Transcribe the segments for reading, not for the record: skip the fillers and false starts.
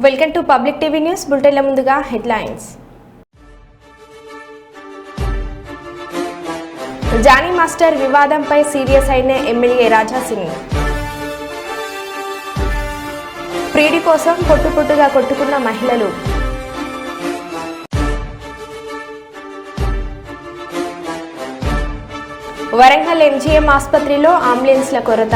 Welcome to public TV news బులెటిన్ల ముందుగా headlines. Jani master వివాదంపై సీరియస్ అయిన ఎమ్మెల్యే రాజా సింగ్. ప్రీడి కోసం పొట్టుగా కొట్టుకున్న మహిళలు. వరంగల్ ఎంజీఎం ఆసుపత్రిలో అంబులెన్స్ల కొరత.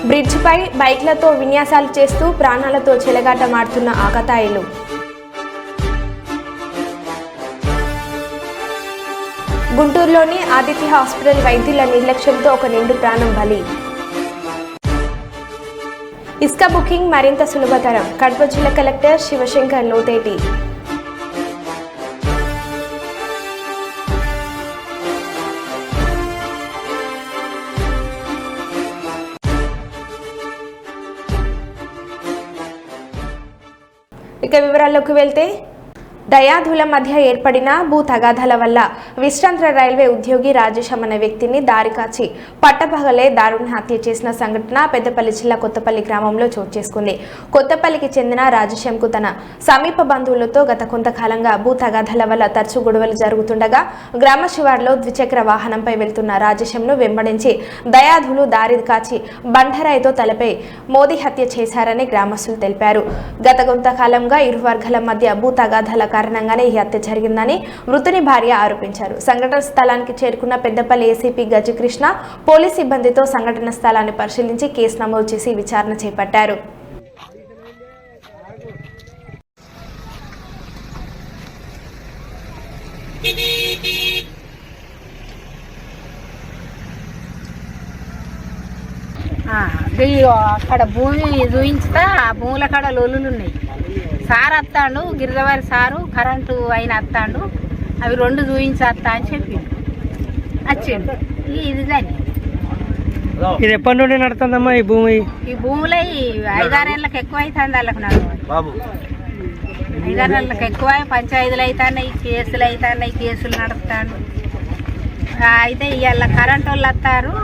బ్రిడ్జిపై బైక్లతో విన్యాసాలు చేస్తూ ప్రాణాలతో చెలగాటమాడుతున్న ఆకతాయిలు. గుంటూరులోని ఆదిత్య హాస్పిటల్ వైద్యుల నిర్లక్ష్యంతో ఒక నిండు ప్రాణం బలి. ఇసుక బుకింగ్ మరింత సులభతరం. కడప జిల్లా కలెక్టర్ శివశంకర్ లోతేటి. ఇక వివరాల్లోకి వెళ్తే, దయాదుల మధ్య ఏర్పడిన భూ తగాదాల వల్ల విశ్రాంత రైల్వే ఉద్యోగి రాజేష్ అనే వ్యక్తిని దారి కాచి పట్టపగలే దారుణ హత్య చేసిన సంఘటన పెద్దపల్లి జిల్లా కొత్తపల్లి గ్రామంలో చోటు చేసుకుంది. కొత్తపల్లికి చెందిన రాజేశంకు తన సమీప బంధువులతో గత కొంతకాలంగా భూ తగాదాల వల్ల తరచూ గొడవలు జరుగుతుండగా గ్రామ శివార్లో ద్విచక్ర వాహనంపై వెళ్తున్న రాజేశంను వెంబడించి దయాదులు దారి కాచి బండరాయితో తలపై మోదీ హత్య చేశారని గ్రామస్తులు తెలిపారు. గత కొంతకాలంగా ఇరు వర్గాల మధ్య భూ తగాదాల కారణంగానే ఈ హత్య జరిగిందని మృతుని భార్య ఆరోపించారు. సంఘటన స్థలానికి చేరుకున్న పెద్దపల్లి ఏసీపీ గజకృష్ణ పోలీస్ సిబ్బందితో సంఘటన స్థలాన్ని పరిశీలించి కేసు నమోదు చేసి విచారణ చేపట్టారు. అక్కడ భూమి చూపించుతా ఆ భూముల కాడ లొల్లులు ఉన్నాయి. సార్ వస్తాడు, గిరిజవారి సారు కరెంటు అయిన వస్తాడు, అవి రెండు చూపించేస్తా అని చెప్పిండు. వచ్చిండు ఇది దాన్ని. ఇది ఎప్పటి నుండి నడుతుందమ్మా ఈ భూమి? ఈ భూములో 5-6 ఏళ్ళకి ఎక్కువ అవుతుంది. వాళ్ళకి నడువు 5-6 ఏళ్ళకి ఎక్కువ పంచాయతీలు అవుతున్నాయి, కేసులు అవుతున్నాయి, కేసులు నడుపుతాడు. అయితే ఇవాళ కరెంటు వాళ్ళు వస్తారు,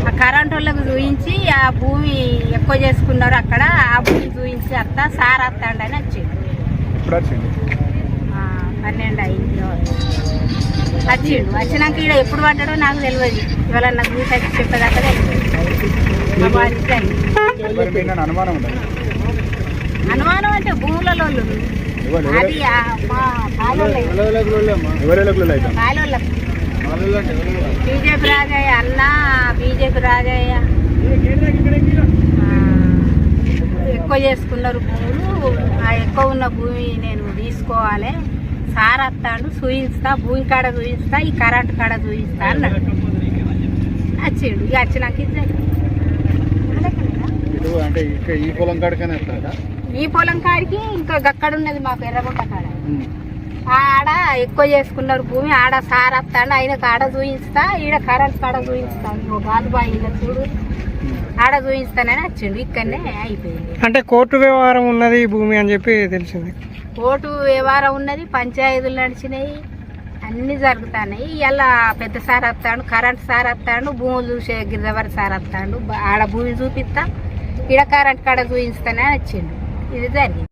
ఆ కరెంటు వాళ్ళకి చూపించి ఆ భూమి ఎక్కువ చేసుకున్నారు. అక్కడ ఆ భూమి చూపించి వస్తా సార్ వస్తాడు అని వచ్చిండు. 12 అయింది వచ్చిండు. వచ్చినాక ఇక్కడ ఎప్పుడు పడ్డాడో నాకు తెలియదు. ఇవాళ నాకు చూసి చెప్పేదాకా అనుమానం అంటే భూములలో అది బీజేపీ రాజయ్య అన్న, బీజేపీ రాజయ్య ఎక్కువ చేసుకున్నారు భూములు. ఆ ఎక్కువ ఉన్న భూమి నేను తీసుకోవాలి, సార్ వస్తాడు చూపిస్తా, భూమి కాడ చూపిస్తా, ఈ కరెంటు కాడ చూపిస్తా అన్నాడు. వచ్చిండు. ఇక వచ్చినాక ఈ పొలం కాడికి ఇంకా అక్కడ ఉన్నది మాకు ఎర్రగుంట కాడ. ఆడ ఎక్కువ చేసుకున్నారు భూమి, ఆడ సార్ వస్తాడు, ఆయనకు ఆడ చూపిస్తా, ఈడ కరెంట్ కాడ చూపిస్తాను, గాజుబాయి చూడు ఆడ చూపిస్తానని వచ్చిండు. ఇక్కడనే అయిపోయింది. అంటే కోర్టు వ్యవహారం ఉన్నది ఈ భూమి అని చెప్పి తెలిసింది. కోర్టు వ్యవహారం ఉన్నది, పంచాయతీలు నడిచినాయి, అన్ని జరుగుతున్నాయి. ఇలా పెద్ద సార్ వస్తాడు, కరెంట్ సార్ వస్తాడు, భూములు చూసే గిరిజవారి సార్ వస్తాడు, ఆడ భూమి చూపిస్తా, ఈడ కరెంట్ కాడ చూపిస్తానని వచ్చిండు. ఇది జరిగింది.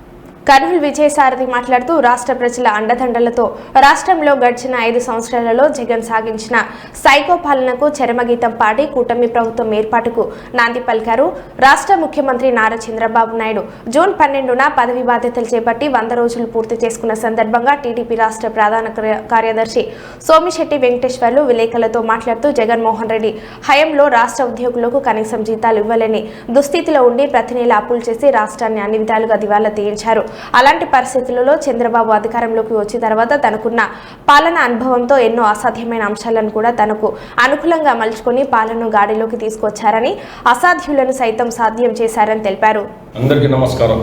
కర్నూలు విజయసారథి మాట్లాడుతూ రాష్ట్ర ప్రజల అండదండలతో రాష్ట్రంలో గడిచిన 5 సంవత్సరాలలో జగన్ సాగించిన సైకో పాలనకు చరమగీతం పాడి కూటమి ప్రభుత్వం ఏర్పాటుకు నాంది పలికారు. రాష్ట్ర ముఖ్యమంత్రి నారా చంద్రబాబు నాయుడు జూన్ 12న పదవి బాధ్యతలు చేపట్టి 100 రోజులు పూర్తి చేసుకున్న సందర్భంగా టీడీపీ రాష్ట్ర ప్రధాన కార్యదర్శి సోమిశెట్టి వెంకటేశ్వర్లు విలేకరులతో మాట్లాడుతూ జగన్మోహన్ రెడ్డి హయాంలో రాష్ట్ర ఉద్యోగులకు కనీసం జీతాలు ఇవ్వలేని దుస్థితిలో ఉండి ప్రతి నెల అప్పులు చేసి రాష్ట్రాన్ని అన్ని విధాలుగా దివాలా తీయించారు. అలాంటి పరిస్థితులలో చంద్రబాబు అధికారంలోకి వచ్చిన తర్వాత తనకున్న పాలన అనుభవంతో ఎన్నో అసాధ్యమైన అంశాలను కూడా తనకు అనుకూలంగా మలుచుకొని పాలనను గాడిలోకి తీసుకొచ్చారని, అసాధ్యులను సైతం సాధ్యం చేశారని తెలిపారు. అందరికీ నమస్కారం.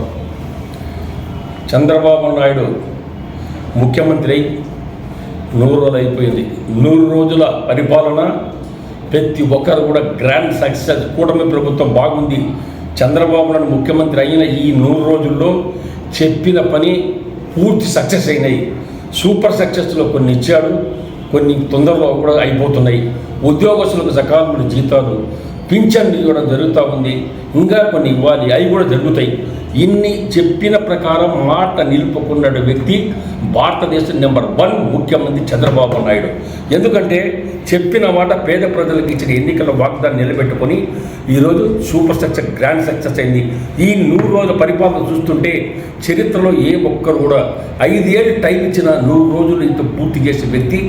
చంద్రబాబు నాయుడు ముఖ్యమంత్రి 100 రోజులు అయిపోయింది. 100 రోజుల పరిపాలన ప్రతి ఒక్కరు కూడా గ్రాండ్ సక్సెస్. కూటమి ప్రభుత్వం బాగుంది. చంద్రబాబు నాయుడు ముఖ్యమంత్రి అయిన ఈ 100 రోజుల్లో చెప్పిన పని పూర్తి సక్సెస్ అయినాయి. సూపర్ సక్సెస్లో కొన్ని ఇచ్చాడు, కొన్ని తొందరలో కూడా అయిపోతున్నాయి. ఉద్యోగస్తులకు సకాలంలో జీతాలు, పింఛన్లు ఇవ్వడం జరుగుతూ ఉంది. ఇంకా కొన్ని ఇవ్వాలి, అవి కూడా జరుగుతాయి. ఇన్ని చెప్పిన ప్రకారం మాట నిలుపుకున్న వ్యక్తి భారతదేశం నెంబర్ 1 ముఖ్యమంత్రి చంద్రబాబు నాయుడు. ఎందుకంటే చెప్పిన మాట పేద ప్రజలకు ఇచ్చిన ఎన్నికల వాగ్దాన్ని నిలబెట్టుకొని ఈరోజు సూపర్ సక్సెస్, గ్రాండ్ సక్సెస్ అయింది. ఈ 100 రోజుల పరిపాలన చూస్తుంటే చరిత్రలో ఏ ఒక్కరు కూడా 5 ఏళ్ళు టైం ఇచ్చిన 100 రోజులు ఇంత పూర్తి చేసే వ్యక్తి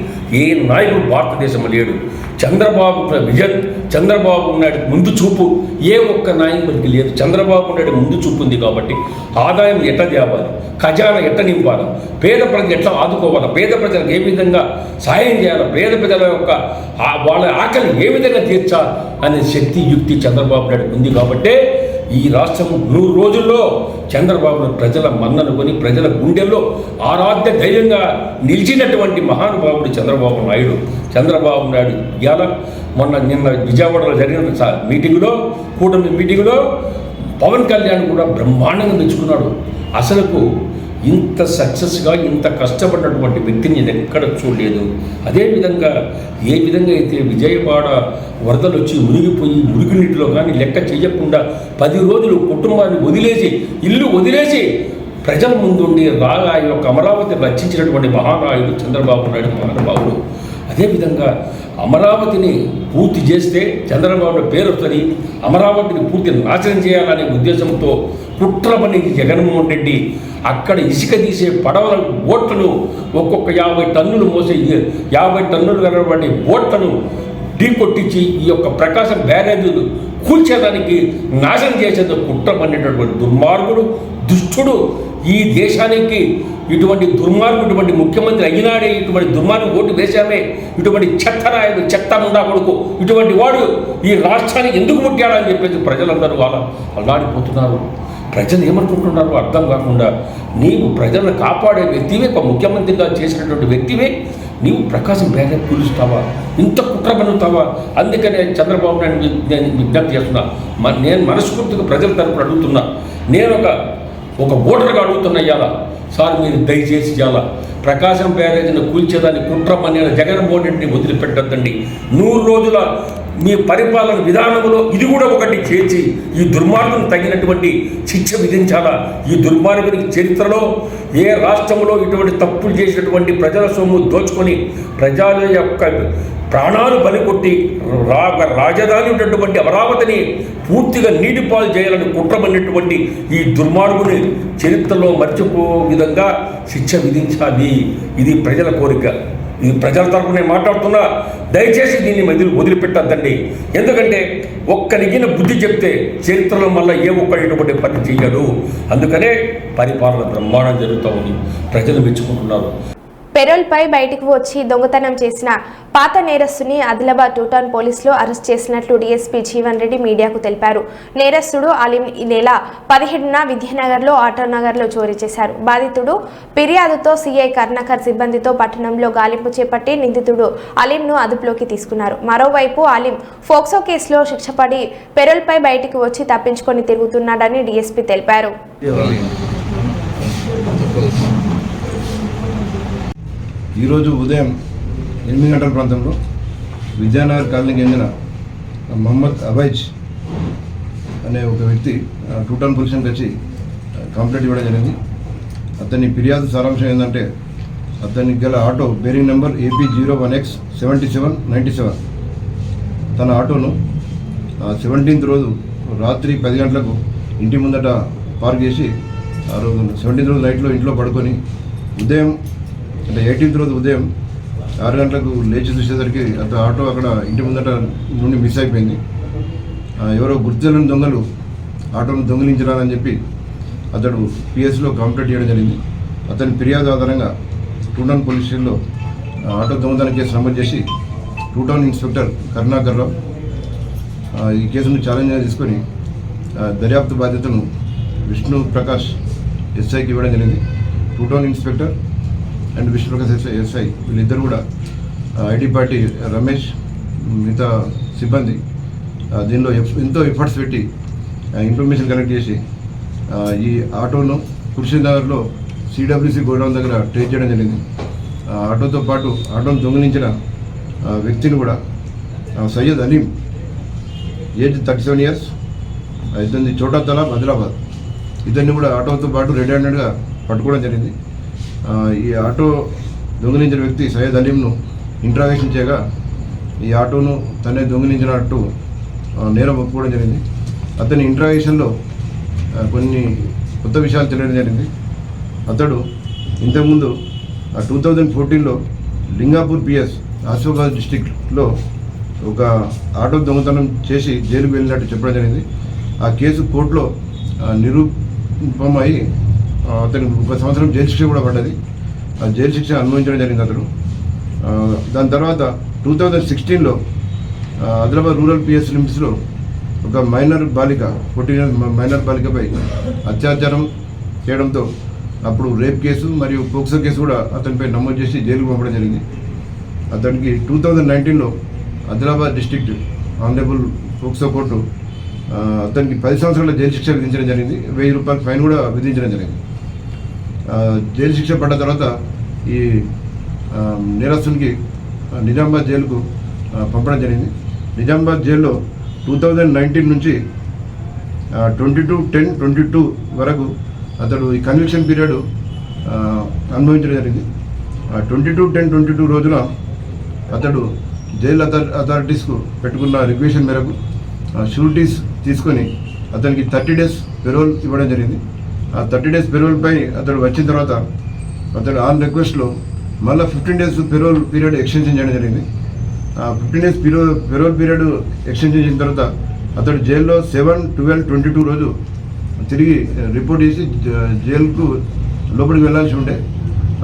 ఏ నాయకుడు భారతదేశంలో లేడు. చంద్రబాబు విజన్, చంద్రబాబు నాయుడు ముందు చూపు ఏ ఒక్క నాయకుడికి లేదు. చంద్రబాబు నాయుడు ముందు చూపు ఉంది కాబట్టి ఆదాయం ఎట్లా తేవాలి, ఖజానా ఎట్లా నింపాలి, పేద ప్రజలు ఎట్లా ఆదుకోవాలి, పేద ప్రజలకు ఏ విధంగా సాయం చేయాలి, పేద ప్రజల యొక్క వాళ్ళ ఆకలి ఏ విధంగా తీర్చాలి అనే శక్తి, యుక్తి చంద్రబాబు నాయుడు ఉంది కాబట్టే ఈ రాష్ట్రం 100 రోజుల్లో చంద్రబాబు ప్రజల మన్నను కొని ప్రజల గుండెల్లో ఆరాధ్య ధైర్యంగా నిలిచినటువంటి మహానుభావుడు చంద్రబాబు నాయుడు. చంద్రబాబు నాయుడు నిన్న విజయవాడలో జరిగిన మీటింగులో, కూటమి మీటింగులో పవన్ కళ్యాణ్ కూడా బ్రహ్మాండంగా మెచ్చుకున్నాడు. అసలుకు ఇంత సక్సెస్గా ఇంత కష్టపడినటువంటి వ్యక్తిని నేను ఎక్కడ చూడలేదు. అదేవిధంగా ఏ విధంగా అయితే విజయవాడ వరదలు వచ్చి మునిగిపోయి మురుగునీటిలో కానీ లెక్క చేయకుండా 10 రోజులు కుటుంబాన్ని వదిలేసి, ఇల్లు వదిలేసి ప్రజల ముందుండి రాగా ఈ యొక్క అమరావతిని రక్షించినటువంటి మహానాయుడు చంద్రబాబు నాయుడు మహానుభావుడు. అదేవిధంగా అమరావతిని పూర్తి చేస్తే చంద్రబాబు పేరు వస్తుంది, అమరావతిని పూర్తి నాశనం చేయాలనే ఉద్దేశంతో కుట్ర పని జగన్మోహన్ రెడ్డి అక్కడ ఇసుక తీసే పడవల బోట్లను ఒక్కొక్క 50 టన్నులు మోసే 50 టన్నులు కనబడి బోట్లను ఢీకొట్టించి ఈ యొక్క ప్రకాశం బ్యారేజీలు కూల్చేదానికి నాశనం చేసేందుకు కుట్ర పడినటువంటి దుర్మార్గుడు, దుష్టుడు. ఈ దేశానికి ఇటువంటి దుర్మార్గుడు, ఇటువంటి ముఖ్యమంత్రి అయినాడే, ఇటువంటి దుర్మార్గు ఓటు వేశామే, ఇటువంటి చెత్త నాయకుడు, చెత్త ముండా కొడుకు, ఇటువంటి వాడు ఈ రాష్ట్రానికి ఎందుకు ముట్టాడని చెప్పేసి ప్రజలందరూ అల్లాడిపోతున్నారు. ప్రజలు ఏమనుకుంటున్నారో అర్థం కాకుండా నీవు ప్రజలను కాపాడే వ్యక్తివే, ఒక ముఖ్యమంత్రిగా చేసినటువంటి వ్యక్తివే నీవు ప్రకాశం బ్యారేజ్ కూలుస్తావా, ఇంత కుట్ర పన్నుతావా? అందుకనే చంద్రబాబు నాయుడు నేను విజ్ఞప్తి చేస్తున్నా, నేను మనస్ఫూర్తిగా ప్రజల తరపున అడుగుతున్నా, నేను ఒక ఓటర్గా అడుగుతున్నా. ఇవాళ సార్ మీరు దయచేసి ఇవాళ ప్రకాశం బ్యారేజ్ను కూల్చేదాన్ని కుట్ర పన్నిన జగన్మోహన్ రెడ్డిని వదిలిపెట్టద్దండి. 100 రోజుల మీ పరిపాలన విధానంలో ఇది కూడా ఒకటి చేసి ఈ దుర్మార్గుని తగినటువంటి శిక్ష విధించాలా. ఈ దుర్మార్గునికి చరిత్రలో ఏ రాష్ట్రంలో ఇటువంటి తప్పులు చేసినటువంటి ప్రజల సొమ్ము దోచుకొని ప్రజల యొక్క ప్రాణాలు బలికొట్టి రాజధాని ఉన్నటువంటి అమరావతిని పూర్తిగా నీటిపాలు చేయాలని కుట్రమన్నటువంటి ఈ దుర్మార్గుని చరిత్రలో మర్చిపో విధంగా శిక్ష విధించాలి. ఇది ప్రజల కోరిక. ఇది ప్రజల తరపున నేను మాట్లాడుతున్నా. దయచేసి దీన్ని వదిలిపెట్టద్దండి. ఎందుకంటే ఒక్కరిగిన బుద్ధి చెప్తే చరిత్రలో మళ్ళీ ఏ ఒక్కటి పని చేయడు. అందుకనే పరిపాలన బ్రహ్మాండం జరుగుతూ ఉంది. ప్రజలు మెచ్చుకుంటున్నారు. పెరోల్పై బయటికి వచ్చి దొంగతనం చేసిన పాత నేరస్తుని ఆదిలాబాద్ 2 టౌన్ పోలీసులు అరెస్ట్ చేసినట్లు డీఎస్పీ జీవన్ రెడ్డి మీడియాకు తెలిపారు. నేరస్తుడు అలీం ఈ నెల 17న విద్యానగర్లో ఆటోనగర్లో చోరీ చేశారు. బాధితుడు ఫిర్యాదుతో సీఐ కర్ణాకర్ సిబ్బందితో పట్టణంలో గాలింపు చేపట్టి నిందితుడు అలీంను అదుపులోకి తీసుకున్నారు. మరోవైపు అలీం ఫోక్సో కేసులో శిక్ష పడి పెరోల్పై బయటికి వచ్చి తప్పించుకొని తిరుగుతున్నాడని డీఎస్పీ తెలిపారు. ఈరోజు ఉదయం 8 గంటల ప్రాంతంలో విద్యానగర్ కాలనీకి చెందిన మహమ్మద్ అబైజ్ అనే ఒక వ్యక్తి 2 టౌన్ పోలీసులకు వచ్చి కంప్లైంట్ ఇవ్వడం జరిగింది. అతని ఫిర్యాదు సారాంశం ఏంటంటే అతనికి గల ఆటో బేరింగ్ నెంబర్ AP01X7797 తన ఆటోను 17th రోజు రాత్రి 10 గంటలకు ఇంటి ముందట పార్క్ చేసి ఆ రోజు 17th రోజు నైట్లో ఇంట్లో పడుకొని ఉదయం అంటే 18th రోజు ఉదయం 6 గంటలకు లేచి చూసేసరికి అతను ఆటో అక్కడ ఇంటి ముందట నుండి మిస్ అయిపోయింది. ఎవరో గుర్తులేని దొంగలు ఆటోను దొంగిలించరాదని చెప్పి అతడు పిఎస్లో కంప్లైంట్ చేయడం జరిగింది. అతని ఫిర్యాదు ఆధారంగా 2 టౌన్ పోలీస్ స్టేషన్లో ఆటో దొంగతన కేసు నమోదు చేసి 2 టౌన్ ఇన్స్పెక్టర్ కరుణాకర్ రావు ఈ కేసును ఛాలెంజ్గా తీసుకొని దర్యాప్తు బాధ్యతను విష్ణు ప్రకాష్ ఎస్ఐకి ఇవ్వడం జరిగింది. 2 town inspector and Vishnu Prakash SI వీళ్ళిద్దరు కూడా ఐటీ పార్టీ రమేష్ మిగతా సిబ్బంది దీనిలో ఎంతో ఎఫర్ట్స్ పెట్టి ఇన్ఫర్మేషన్ కలెక్ట్ చేసి ఈ ఆటోను కుర్షీనగర్లో సిడబ్ల్యూసి గోడౌన్ దగ్గర ట్రేస్ చేయడం జరిగింది. ఆటోతో పాటు ఆటోను దొంగిలించిన వ్యక్తిని కూడా సయ్యద్ అలీం, ఏజ్ 37 years, ఇతని చోటా తలాబ్ ఆదిలాబాద్. ఇతన్ని కూడా ఆటోతో పాటు రెడ్ హ్యాండెడ్గా పట్టుకోవడం జరిగింది. ఈ ఆటో దొంగిలించిన వ్యక్తి సయ్యద్ అలీంను ఇంట్రాగేషన్ చేయగా ఈ ఆటోను తనే దొంగిలించినట్టు నేరం ఒప్పుకోవడం జరిగింది. అతని ఇంట్రాగేషన్లో కొన్ని కొత్త విషయాలు తెలియడం జరిగింది. అతడు ఇంతకుముందు 2014లో లింగాపూర్ పిఎస్ ఆసిఫాబాద్ డిస్టిక్లో ఒక ఆటో దొంగతనం చేసి జైలుకు వెళ్ళినట్టు చెప్పడం జరిగింది. ఆ కేసు కోర్టులో నిరూపమై అతనికి 1 సంవత్సరం జైలు శిక్ష కూడా పడ్డది. ఆ జైలు శిక్ష అనుభవించడం జరిగింది అతడు. దాని తర్వాత 2016లో ఆదిలాబాద్ రూరల్ పిఎస్ లిమిట్స్లో ఒక మైనర్ బాలిక 14 years మైనర్ బాలికపై అత్యాచారం చేయడంతో అప్పుడు రేప్ కేసు మరియు పోక్సో కేసు కూడా అతనిపై నమోదు చేసి జైలుకు పంపడం జరిగింది. అతనికి 2019లో Adilabad district honourable POCSO court అతనికి 10 సంవత్సరాల జైలు శిక్ష విధించడం జరిగింది. 1000 రూపాయల ఫైన్ కూడా విధించడం జరిగింది. జైలు శిక్ష పడ్డ తర్వాత ఈ నేరస్తునికి నిజామాబాద్ జైలుకు పంపడం జరిగింది. నిజామాబాద్ జైల్లో 2019 నుంచి 22/10/22 వరకు అతడు ఈ కన్విక్షన్ పీరియడ్ అనుభవించడం జరిగింది. 22/10/22 రోజున అతడు జైలు అథారిటీస్కు పెట్టుకున్న రిక్వెషన్ మేరకు షూరిటీస్ తీసుకొని అతనికి 30 days పెరోల్ ఇవ్వడం జరిగింది. ఆ 30 days పెరోల్పై అతడు వచ్చిన తర్వాత అతడు ఆన్ రిక్వెస్ట్లో మళ్ళీ 15 days పెరోల్ పీరియడ్ ఎక్స్టెన్షన్ చేయడం జరిగింది. 15 days పెరోల్ పీరియడ్ ఎక్స్టెన్షన్ చేసిన తర్వాత అతడు జైల్లో 7/12/22 రోజు తిరిగి రిపోర్ట్ చేసి జైలుకు లోపలికి వెళ్ళాల్సి ఉండే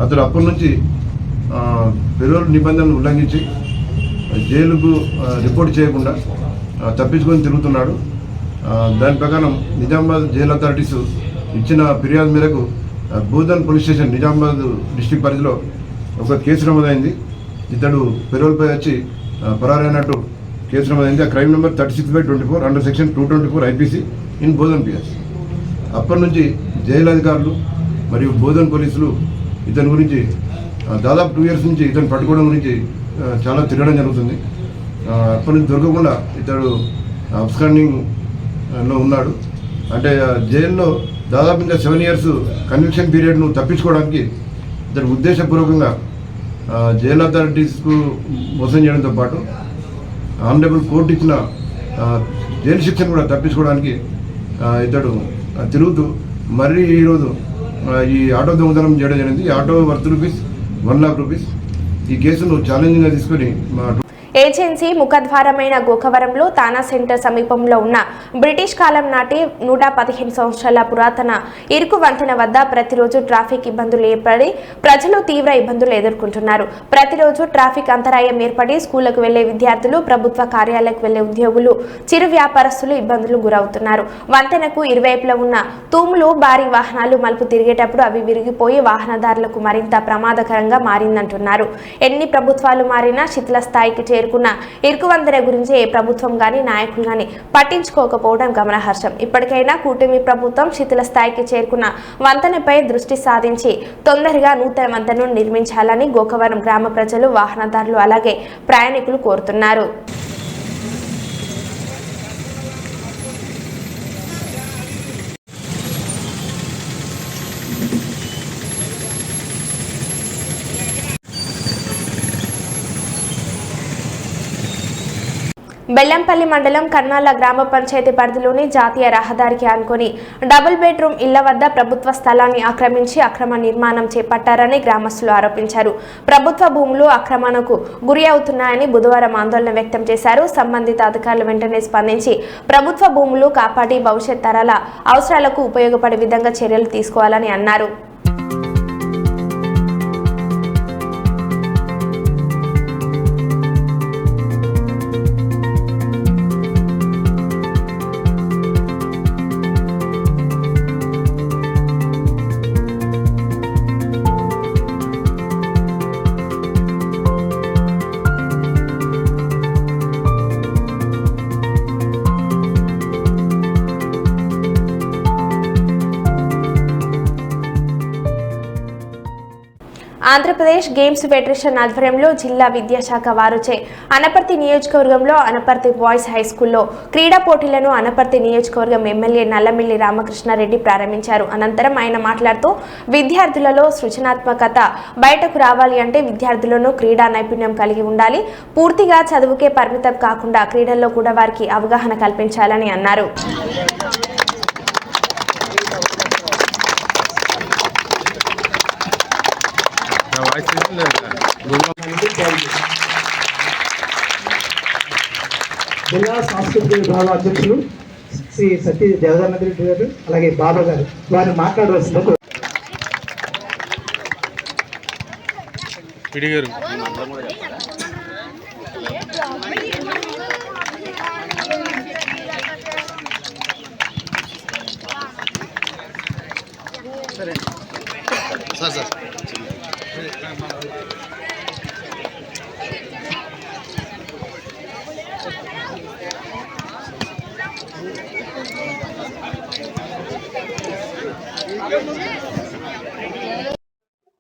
అతడు అప్పటి నుంచి పెరోల్ నిబంధనలు ఉల్లంఘించి జైలుకు రిపోర్ట్ చేయకుండా తప్పించుకొని తిరుగుతున్నాడు. దాని ప్రకారం నిజామాబాద్ జైలు అథారిటీస్ ఇచ్చిన ఫిర్యాదు మేరకు Bodhan police station Nizamabad district పరిధిలో ఒక కేసు నమోదైంది. ఇతడు పెరోల్పై వచ్చి పరారైనట్టు కేసు నమోదైంది. ఆ crime number 36/24 under section 224 IPC in Bodhan PS. అప్పటి నుంచి జైలు అధికారులు మరియు బోధన్ పోలీసులు ఇతని గురించి దాదాపు 2 years నుంచి ఇతను పట్టుకోవడం గురించి చాలా తిరగడం జరుగుతుంది. అప్పటి నుంచి దొరకకుండా ఇతడు అబ్స్కాండింగ్లో ఉన్నాడు. అంటే జైల్లో దాదాపు ఇంకా 7 years కన్విక్షన్ పీరియడ్ను తప్పించుకోవడానికి ఇతడు ఉద్దేశపూర్వకంగా జైలు అథారిటీస్కు మోసం చేయడంతో పాటు ఆనరబుల్ కోర్టు ఇచ్చిన జైలు శిక్షను కూడా తప్పించుకోవడానికి ఇతడు తిరుగుతూ మరీ ఈరోజు ఈ ఆటో దొంగతనం చేయడం జరిగింది. ఈ ఆటో వర్త్ ₹1 lakh. ఈ కేసును ఛాలెంజింగ్గా తీసుకొని ఏజెన్సీ ముఖద్వారమైన గోకవరంలో తానా సెంటర్ సమీపంలో ఉన్న బ్రిటిష్ కాలం నాటి 115 సంవత్సరాల పురాతన ఇరుకు వంతెన వద్ద ప్రతిరోజు ట్రాఫిక్ ఇబ్బందులు ఏర్పడి ప్రజలు తీవ్ర ఇబ్బందులు ఎదుర్కొంటున్నారు. ప్రతిరోజు ట్రాఫిక్ అంతరాయం ఏర్పడి స్కూళ్లకు వెళ్లే విద్యార్థులు, ప్రభుత్వ కార్యాలయాలకు వెళ్లే ఉద్యోగులు, చిరు వ్యాపారస్తులు ఇబ్బందులు గురవుతున్నారు. వంతెనకు ఇరువైపులా ఉన్న తూములు భారీ వాహనాలు మలుపు తిరిగేటప్పుడు అవి విరిగిపోయి వాహనదారులకు మరింత ప్రమాదకరంగా మారిందంటున్నారు. ఎన్ని ప్రభుత్వాలు మారినా శిథిల స్థాయికి చేరుకున్న ఇరుకు వంతెన గురించి ఏ ప్రభుత్వం గాని నాయకులు గాని పట్టించుకోకపోవడం గమనార్హం. ఇప్పటికైనా కూటమి ప్రభుత్వం శిథిల స్థాయికి చేరుకున్న వంతెనపై దృష్టి సాధించి తొందరగా నూతన వంతెనను నిర్మించాలని గోకవరం గ్రామ ప్రజలు, వాహనదారులు అలాగే ప్రయాణికులు కోరుతున్నారు. బెల్లంపల్లి మండలం కన్నాల గ్రామ పంచాయతీ పరిధిలోని జాతీయ రహదారికి ఆనుకొని డబుల్ బెడ్రూమ్ ఇళ్ల వద్ద ప్రభుత్వ స్థలాన్ని ఆక్రమించి అక్రమ నిర్మాణం చేపట్టారని గ్రామస్తులు ఆరోపించారు. ప్రభుత్వ భూములు ఆక్రమణకు గురి అవుతున్నాయని బుధవారం ఆందోళన వ్యక్తం చేశారు. సంబంధిత అధికారులు వెంటనే స్పందించి ప్రభుత్వ భూములు కాపాడి భవిష్యత్ తరాల అవసరాలకు ఉపయోగపడే విధంగా చర్యలు తీసుకోవాలని అన్నారు. ఆంధ్రప్రదేశ్ గేమ్స్ ఫెడరేషన్ ఆధ్వర్యంలో జిల్లా విద్యాశాఖ వారుచే అనపర్తి నియోజకవర్గంలో అనపర్తి బాయ్స్ హై స్కూల్లో క్రీడా పోటీలను అనపర్తి నియోజకవర్గం ఎమ్మెల్యే నల్లమిల్లి రామకృష్ణారెడ్డి ప్రారంభించారు. అనంతరం ఆయన మాట్లాడుతూ విద్యార్థులలో సృజనాత్మకత బయటకు రావాలి అంటే విద్యార్థులను క్రీడా నైపుణ్యం కలిగి ఉండాలి. పూర్తిగా చదువుకే పరిమితం కాకుండా క్రీడల్లో కూడా వారికి అవగాహన కల్పించాలని అన్నారు. జిల్లా సాంస్కృతిక విభాగ అధ్యక్షులు శ్రీ సతీ దేవదానంద రెడ్డి గారు అలాగే బాబా గారు వారిని మాట్లాడవలసింది.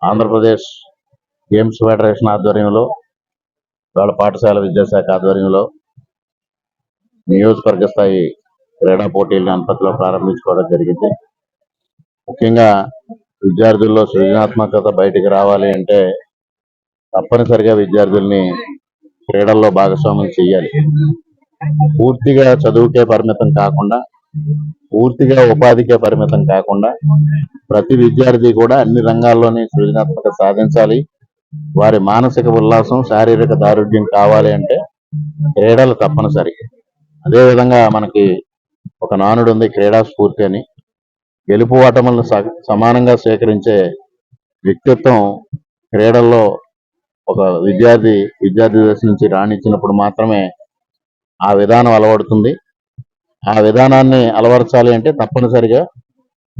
ఆంధ్రప్రదేశ్ గేమ్స్ ఫెడరేషన్ ఆధ్వర్యంలో వాళ్ళ పాఠశాల విద్యాశాఖ ఆధ్వర్యంలో నియోజకవర్గ స్థాయి క్రీడా పోటీలను అనపర్తిలో ప్రారంభించుకోవడం జరిగింది. ముఖ్యంగా విద్యార్థుల్లో సృజనాత్మకత బయటికి రావాలి అంటే తప్పనిసరిగా విద్యార్థుల్ని క్రీడల్లో భాగస్వామ్యం చేయాలి. పూర్తిగా చదువుకే పరిమితం కాకుండా, పూర్తిగా ఉపాధికే పరిమితం కాకుండా ప్రతి విద్యార్థి కూడా అన్ని రంగాల్లోని సృజనాత్మకత సాధించాలి. వారి మానసిక ఉల్లాసం, శారీరక దారుఢ్యం కావాలి అంటే క్రీడలు తప్పనిసరి. అదేవిధంగా మనకి ఒక నానుడు ఉంది, క్రీడా స్ఫూర్తి అని. గెలుపు ఓటములను సమానంగా స్వీకరించే వ్యక్తిత్వం క్రీడల్లో ఒక విద్యార్థి దశ నుంచి రాణించినప్పుడు మాత్రమే ఆ విధానం అలవడుతుంది. ఆ విధానాన్ని అలవరచాలి అంటే తప్పనిసరిగా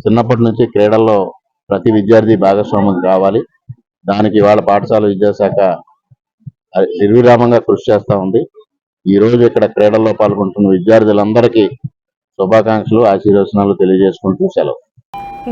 చిన్నప్పటి నుంచి క్రీడల్లో ప్రతి విద్యార్థి భాగస్వామ్యం కావాలి. దానికి వాళ్ళ పాఠశాల విద్యాశాఖ నిర్విరామంగా కృషి చేస్తూ ఉంది. ఈ రోజు ఇక్కడ క్రీడల్లో పాల్గొంటున్న విద్యార్థులందరికీ శుభాకాంక్షలు, ఆశీర్వచనాలు తెలియజేసుకుంటూ సెలవు.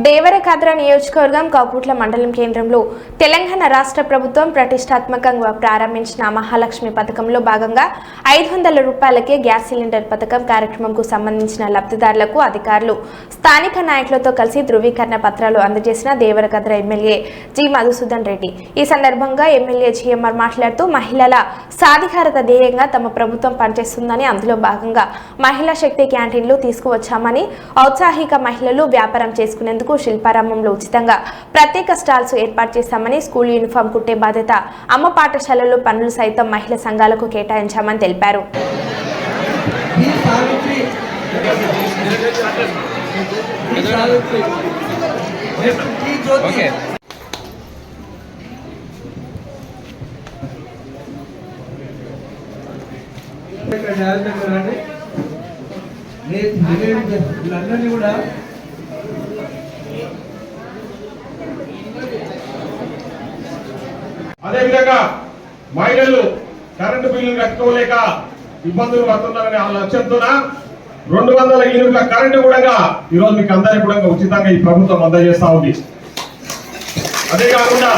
దేవరకద్ర నియోజకవర్గం కాకుట్ల మండలం కేంద్రంలో తెలంగాణ రాష్ట్ర ప్రభుత్వం ప్రతిష్టాత్మకంగా ప్రారంభించిన మహాలక్ష్మి పథకంలో భాగంగా 500 రూపాయలకే గ్యాస్ సిలిండర్ పథకం కార్యక్రమంకు సంబంధించిన లబ్ధిదారులకు అధికారులు స్థానిక నాయకులతో కలిసి ధృవీకరణ పత్రాలు అందజేసిన దేవరకద్ర ఎమ్మెల్యే జి మధుసూదన్ రెడ్డి. ఈ సందర్భంగా ఎమ్మెల్యే జిఎంఆర్ మాట్లాడుతూ మహిళల సాధికారత ధ్యేయంగా తమ ప్రభుత్వం పనిచేస్తుందని, అందులో భాగంగా మహిళా శక్తి క్యాంటీన్లు తీసుకువచ్చామని, ఔత్సాహిక మహిళలు వ్యాపారం చేసుకునేందుకు శిల్పారామంలో ఉచితంగా ప్రత్యేక స్టాల్స్ ఏర్పాటు చేశామని, స్కూల్ యూనిఫామ్ కుట్టే బాధ్యత అమ్మ పాఠశాలల్లో పనులు సైతం మహిళా సంఘాలకు కేటాయించామని తెలిపారు. వీళ్ళందరినీ కూడా అదేవిధంగా మహిళలు కరెంటు బిల్లులు కట్టుకోలేక ఇబ్బందులు పడుతున్నారనే ఆ లక్ష్యంతో 200 యూనిట్ల కరెంటు కూడా ఈరోజు మీకు అందరికీ కూడా ఉచితంగా ఈ ప్రభుత్వం అందజేస్తా ఉంది. అదే కాకుండా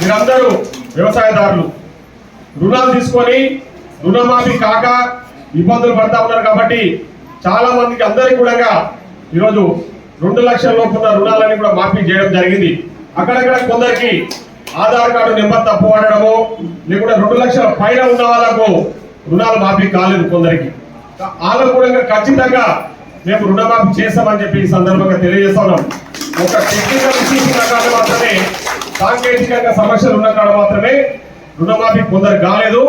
మీరందరూ వ్యవసాయదారులు రుణాలు తీసుకొని రుణమాఫీ కాక ఇబ్బందులు పడతా ఉన్నారు కాబట్టి చాలా మందికి అందరికీ కూడా ఈరోజు 2 లక్షల లోపు ఉన్న రుణాలని కూడా మాఫీ చేయడం జరిగింది. అక్కడక్కడ కొందరికి ఆధార్ కార్డు నెంబర్ తప్పు వాడడము, లేకుంటే 2 లక్షల పైన ఉన్న వాళ్ళకు రుణాలు మాఫీ కాలేదు. కొందరికి వాళ్ళకు కూడా ఖచ్చితంగా మేము రుణమాఫీ చేస్తామని చెప్పి ఈ సందర్భంగా తెలియజేస్తా ఉన్నాం. ఒక టెక్నికల్ ఇష్యూస్ ఉన్న కాడ మాత్రమే, సాంకేతికంగా సమస్యలు ఉన్న కాడ మాత్రమే రుణమాఫీ కొందరు కాలేదు.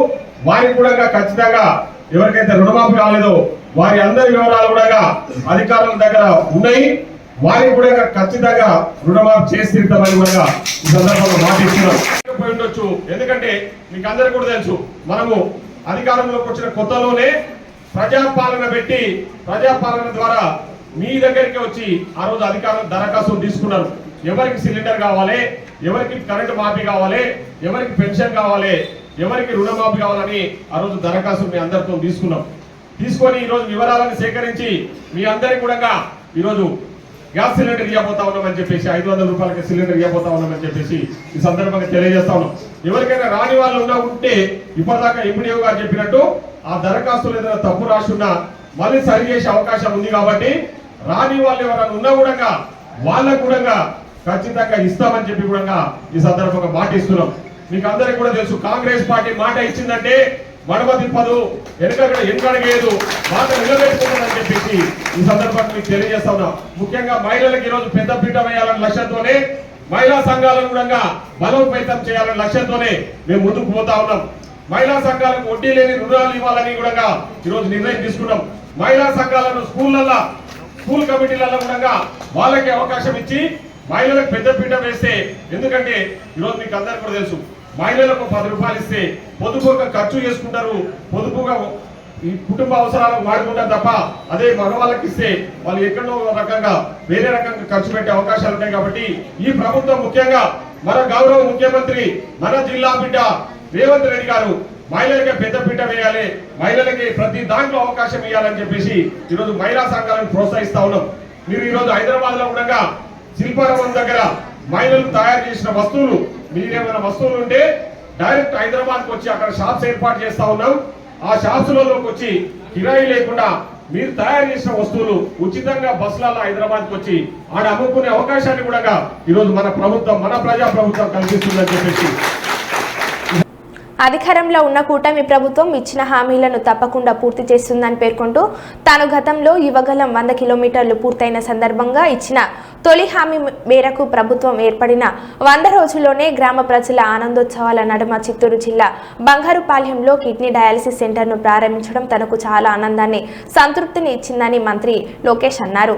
వారికి కూడా ఖచ్చితంగా ఎవరికైతే రుణమాఫీ కాలేదో వారి అందరి వివరాలు కూడా అధికారుల దగ్గర ఉన్నాయి. వారికి కూడా ఖచ్చితంగా రుణమాఫీ చేసి తీరుతామని కూడా ఈ సందర్భంగా మాటిస్తున్నాం. పోయి ఉండొచ్చు, ఎందుకంటే మీకు అందరికీ కూడా తెలుసు, మనము అధికారంలోకి వచ్చిన కొత్తలోనే ప్రజాపాలన పెట్టి, ప్రజాపాలన ద్వారా మీ దగ్గరికి వచ్చి ఆ రోజు అధికారులు దరఖాస్తులు తీసుకున్నారు. ఎవరికి సిలిండర్ కావాలి, ఎవరికి కరెంటు మాఫీ కావాలి, ఎవరికి పెన్షన్ కావాలి, ఎవరికి రుణమాఫీ కావాలని ఆ రోజు దరఖాస్తులు మీ అందరితో తీసుకున్నాం. తీసుకొని ఈరోజు వివరాలను సేకరించి మీ అందరికీ కూడా ఈరోజు గ్యాస్ సిలిండర్ ఇవ్వబోతా ఉన్నామని చెప్పేసి 500 రూపాయలకి సిలిండర్ ఇవ్వబోతా ఉన్నామని చెప్పేసి ఈ సందర్భంగా తెలియజేస్తా ఉన్నాం. ఎవరికైనా రాని వాళ్ళు ఉంటే ఇప్పటిదాకా ఎంపీడీఓ గారు చెప్పినట్టు ఆ దరఖాస్తులు ఏదైనా తప్పు రాసున్నా మళ్ళీ సరి చేసే అవకాశం ఉంది. కాబట్టి రాని వాళ్ళు ఎవరైనా ఉన్నా కూడా వాళ్ళకు కూడా ఖచ్చితంగా ఇస్తామని చెప్పి కూడా ఈ సందర్భంగా మాట ఇస్తున్నాం. మీకు అందరికీ కూడా తెలుసు, కాంగ్రెస్ పార్టీ మాట ఇచ్చిందంటే మడమ తిప్పదు, వెనుకడగేదు, మాట నిలబెట్టుకుంటుందని చెప్పేసి ఈ సందర్భంగా మీకు తెలియజేస్తా ఉన్నాం. ముఖ్యంగా మహిళలకు ఈరోజు పెద్ద పీట వేయాలనే లక్ష్యంతోనే, మహిళా సంఘాలను కూడా బలోపేతం చేయాలనే లక్ష్యంతోనే మేము ముందుకు పోతా ఉన్నాం. మహిళా సంఘాలకు వడ్డీ లేని రుణాలు ఇవ్వాలని కూడా ఈరోజు నిర్ణయం తీసుకున్నాం. మహిళా సంఘాలను స్కూల్ కమిటీలలో కూడా వాళ్ళకి అవకాశం ఇచ్చి మహిళలకు పెద్ద పీట వేస్తే, ఎందుకంటే ఈరోజు మీకు అందరికీ కూడా తెలుసు, మహిళలకు 10 రూపాయలు ఇస్తే పొదుపుగా ఖర్చు చేసుకుంటారు, పొదుపుగా ఈ కుటుంబ అవసరాలకు వాడుకుంటారు తప్ప అదే మగవాళ్ళకి ఇస్తే వాళ్ళు ఎక్కడో రకంగా వేరే రకంగా ఖర్చు పెట్టే అవకాశాలు ఉంటాయి. కాబట్టి ఈ ప్రభుత్వం ముఖ్యంగా మన గౌరవ ముఖ్యమంత్రి మన జిల్లా బిడ్డ రేవంత్ రెడ్డి గారు మహిళలకి పెద్ద పీట వేయాలి, మహిళలకి ప్రతి దాంట్లో అవకాశం ఇవ్వాలని చెప్పేసి ఈరోజు మహిళా సంఘాలను ప్రోత్సహిస్తా ఉన్నాం. మీరు ఈరోజు హైదరాబాద్ లో ఉండగా శిల్పారామం దగ్గర మహిళలు తయారు చేసిన వస్తువులు, మీరేమైనా వస్తువులు ఉంటే డైరెక్ట్ హైదరాబాద్కి వచ్చి అక్కడ షాప్స్ ఏర్పాటు చేస్తా ఉన్నాం. ఆ షాప్స్లలోకి వచ్చి కిరాయి లేకుండా మీరు తయారు చేసిన వస్తువులు ఉచితంగా బస్సులలో హైదరాబాద్కి వచ్చి ఆడ అమ్ముకునే అవకాశాన్ని కూడా ఈరోజు మన ప్రభుత్వం, మన ప్రజా ప్రభుత్వం కల్పిస్తుందని చెప్పేసి, అధికారంలో ఉన్న కూటమి ప్రభుత్వం ఇచ్చిన హామీలను తప్పకుండా పూర్తి చేస్తుందని పేర్కొంటూ తాను గతంలో యువగలం 100 కిలోమీటర్లు పూర్తయిన సందర్భంగా ఇచ్చిన తొలి హామీ మేరకు ప్రభుత్వం ఏర్పడిన 100 రోజుల్లోనే గ్రామ ప్రజల ఆనందోత్సవాల నడుమ చిత్తూరు జిల్లా బంగారుపాలెంలో కిడ్నీ డయాలసిస్ సెంటర్ను ప్రారంభించడం తనకు చాలా ఆనందాన్ని, సంతృప్తిని ఇచ్చిందని మంత్రి లోకేష్ అన్నారు.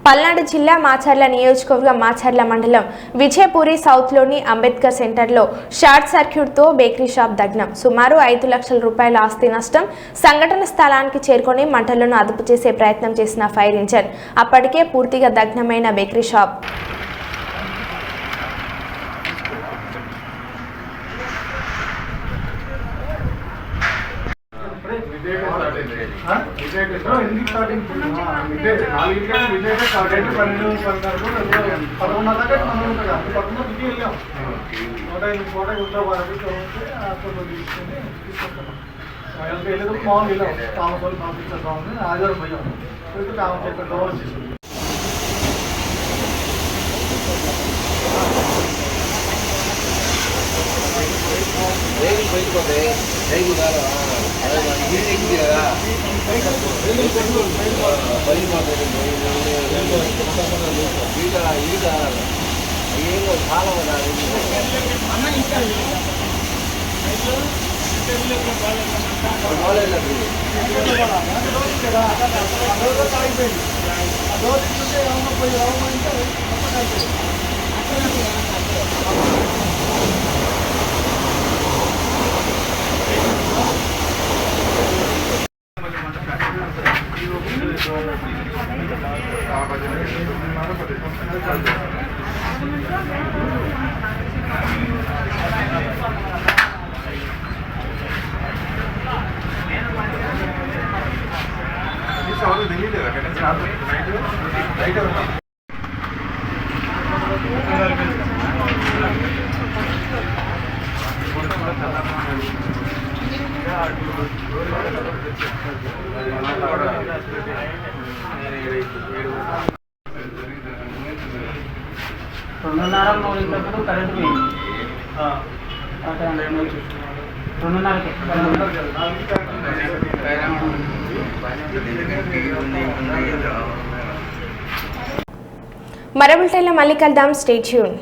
పల్నాడు జిల్లా మాచర్ల నియోజకవర్గం మాచర్ల మండలం విజయపూరి సౌత్లోని అంబేద్కర్ సెంటర్లో షార్ట్ సర్క్యూట్తో బేకరీ షాప్ దగ్నం. సుమారు 5 లక్షల రూపాయల ఆస్తి నష్టం. సంఘటన స్థలానికి చేరుకొని మంటలను అదుపు చేసే ప్రయత్నం చేసిన ఫైర్ ఇంజన్. అప్పటికే పూర్తిగా దగ్నమైన బేకరీ షాప్. కరెంట్ పోయింది 2:30కి మరో బులెటిన్లో మళ్ళీ కలుద్దాం. Stay tune.